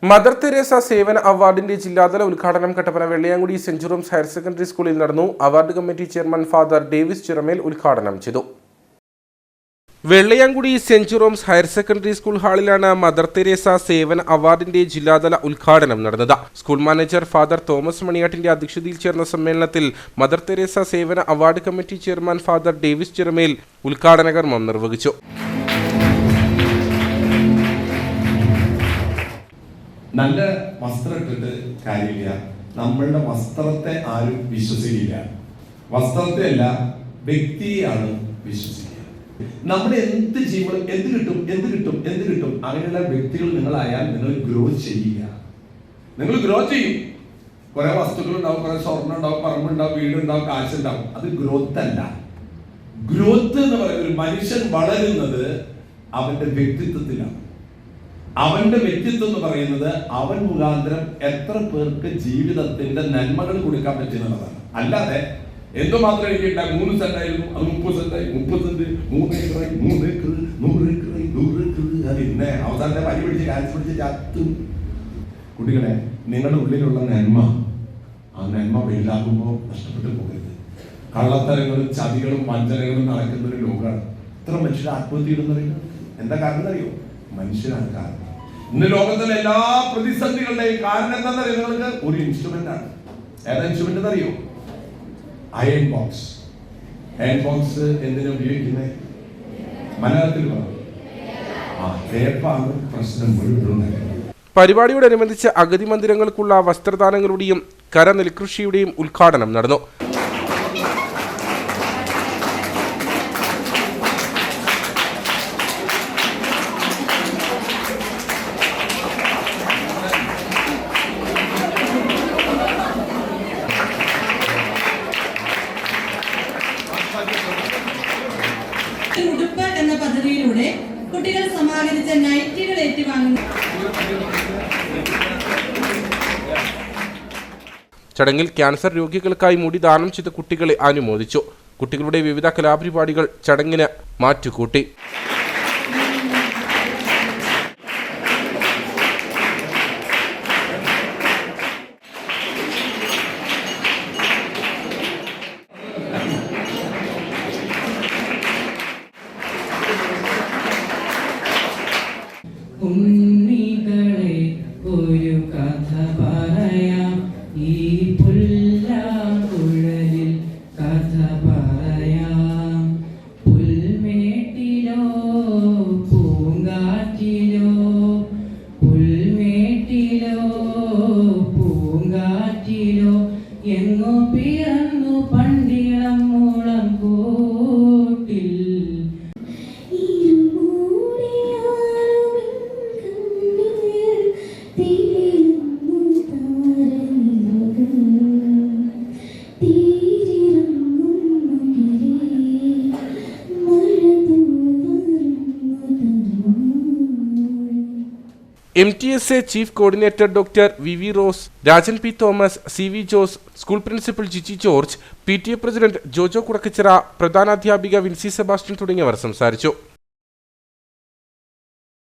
Mother Teresa സേവന അവാർഡിന്റെ ജില്ലാതല ഉദ്ഘാടനം കട്ടപ്പന വെള്ളയാങ്കുടി സെന്റ് ജെറോംസ് ഹയർ സെക്കൻഡറി സ്കൂളിൽ നടന്നു. Award committee chairman Father Davis Chiramel ഉദ്ഘാടനം ചെയ്തു. വെള്ളയാങ്കുടി സെന്റ് ജെറോംസ് ഹയർ സെക്കൻഡറി സ്കൂൾ ഹാളിലാണ് മദർ തെരേസ സേവന അവാർഡിന്റെ ജില്ലാതല ഉദ്ഘാടനം നടന്നത്. സ്കൂൾ മാനേജർ ഫാദർ തോമസ് മണിയാട്ടിന്റെ അധ്യക്ഷതയിൽ ചേർന്ന സമ്മേളനത്തിൽ മദർ തെരേസ സേവന award committee chairman Father Davis Chiramel ഉദ്ഘാടന കർമ്മം നിർവഹിച്ചു. നല്ല വസ്ത്രം ഇട്ടിട്ട് കാര്യമില്ല. നമ്മളുടെ വസ്ത്രത്തെ ആരും വിശ്വസിക്കില്ല. വസ്ത്രത്തെ അല്ല, വ്യക്തിയെയാണ് വിശ്വസിക്കുക. നമ്മൾ എന്ത് ചെയ്യുമ്പോൾ എന്ത് കിട്ടും അങ്ങനെയുള്ള വ്യക്തികൾ നിങ്ങളായാൽ നിങ്ങൾ ഗ്രോ ചെയ്യില്ല. നിങ്ങൾ ഗ്രോ ചെയ്യും. കുറെ വസ്തുക്കൾ ഉണ്ടാവും, കുറെ സ്വർണ്ണം ഉണ്ടാവും, പറമ്പുണ്ടാവും, വീടുണ്ടാവും, കാശുണ്ടാവും. അത് ഗ്രോത്ത് അല്ല. ഗ്രോത്ത് എന്ന് പറയുന്നത് ഒരു മനുഷ്യൻ വളരുന്നത് അവന്റെ വ്യക്തിത്വത്തിലാണ്. അവന്റെ വ്യക്തിത്വം എന്ന് പറയുന്നത് അവൻ മുഖാന്തരം എത്ര പേർക്ക് ജീവിതത്തിന്റെ നന്മകൾ കൊടുക്കാൻ പറ്റുന്നതാണ്. അല്ലാതെ എന്തുമാത്രം എനിക്കുണ്ടായി 3 സെന്റായിരുന്നു, അത് 30 സെന്റായി, 30 സെന്റ്, 3 ഏക്കറായി, 3 ഏക്കർ, 100 ഏക്കറായി, 100 ഏക്കർ, അത് ഇന്നെ അവസാനത്തെ പനി പിടിച്ച് കാൽസ് പിടിച്ച് ചത്തും. കുട്ടികളെ, നിങ്ങളുടെ ഉള്ളിലുള്ള നന്മ, ആ നന്മ വലുതാകുമ്പോൾ നഷ്ടപ്പെട്ടു പോകരുത്. കള്ളത്തരങ്ങളും ചതികളും വഞ്ചനകളും നടക്കുന്ന ഒരു ലോകമാണ്. ഇത്ര മനുഷ്യർ ആത്മഹത്യ ഇടുന്നറിയുന്നത് എന്താ കാരണം അറിയോ? മനുഷ്യനാണ് കാരണം. ഇന്ന് ലോകത്തിലെ എല്ലാ പ്രതിസന്ധികളുടെയും കാരണം എന്താണെന്നറിയോ നിങ്ങൾക്ക്? ഒരു ഇൻസ്ട്രുമെന്റ് ആണ്. ഏതാ ഇൻസ്ട്രുമെന്റ് എന്നറിയോ? Iron box. അയൺ ബോക്സ് എന്തിനാ ഉപയോഗിക്കുന്നത്? മലയാളത്തിൽ പറഞ്ഞു, തേപ്പാണ് പ്രശ്നം മുഴുവൻ. പരിപാടിയോടനുബന്ധിച്ച് അഗതി മന്ദിരങ്ങൾക്കുള്ള വസ്ത്രദാനങ്ങളുടെയും കരനെൽകൃഷിയുടെയും ഉദ്ഘാടനം നടന്നു. ഉടുപ്പ് എന്ന പദ്ധതിയിലൂടെ കുട്ടികൾ സമാഹരിച്ച നൈറ്റികൾ ഏറ്റുവാങ്ങുന്നു. ചടങ്ങിൽ ക്യാൻസർ രോഗികൾക്കായി മുടി ദാനം ചെയ്ത കുട്ടികളെ അനുമോദിച്ചു. കുട്ടികളുടെ വിവിധ കലാപരിപാടികൾ ചടങ്ങിന് മാറ്റുകൂട്ടി. ഉണ്ണികളെ ഒരു കഥ പറയാം, ഈ പുല്ലാങ്കുഴലിൽ കഥ പറയാം. പുൽമേട്ടിലോ പൂങ്കാറ്റിലോ, പുൽമേട്ടിലോ പൂങ്കാറ്റിലോ എങ്ങോ പിറന്നു പണ്ടിളം മൂളം കൂട്ടിൽ. MTSA chief coordinator doctor V Rose, Rajan P Thomas, CV Jose, school principal Giji George, PTA president Jojo Kudakkachira, പ്രധാനാധ്യാപിക വിൻസി സെബാസ്റ്റ്യൻ തുടങ്ങിയവർ സംസാരിച്ചു.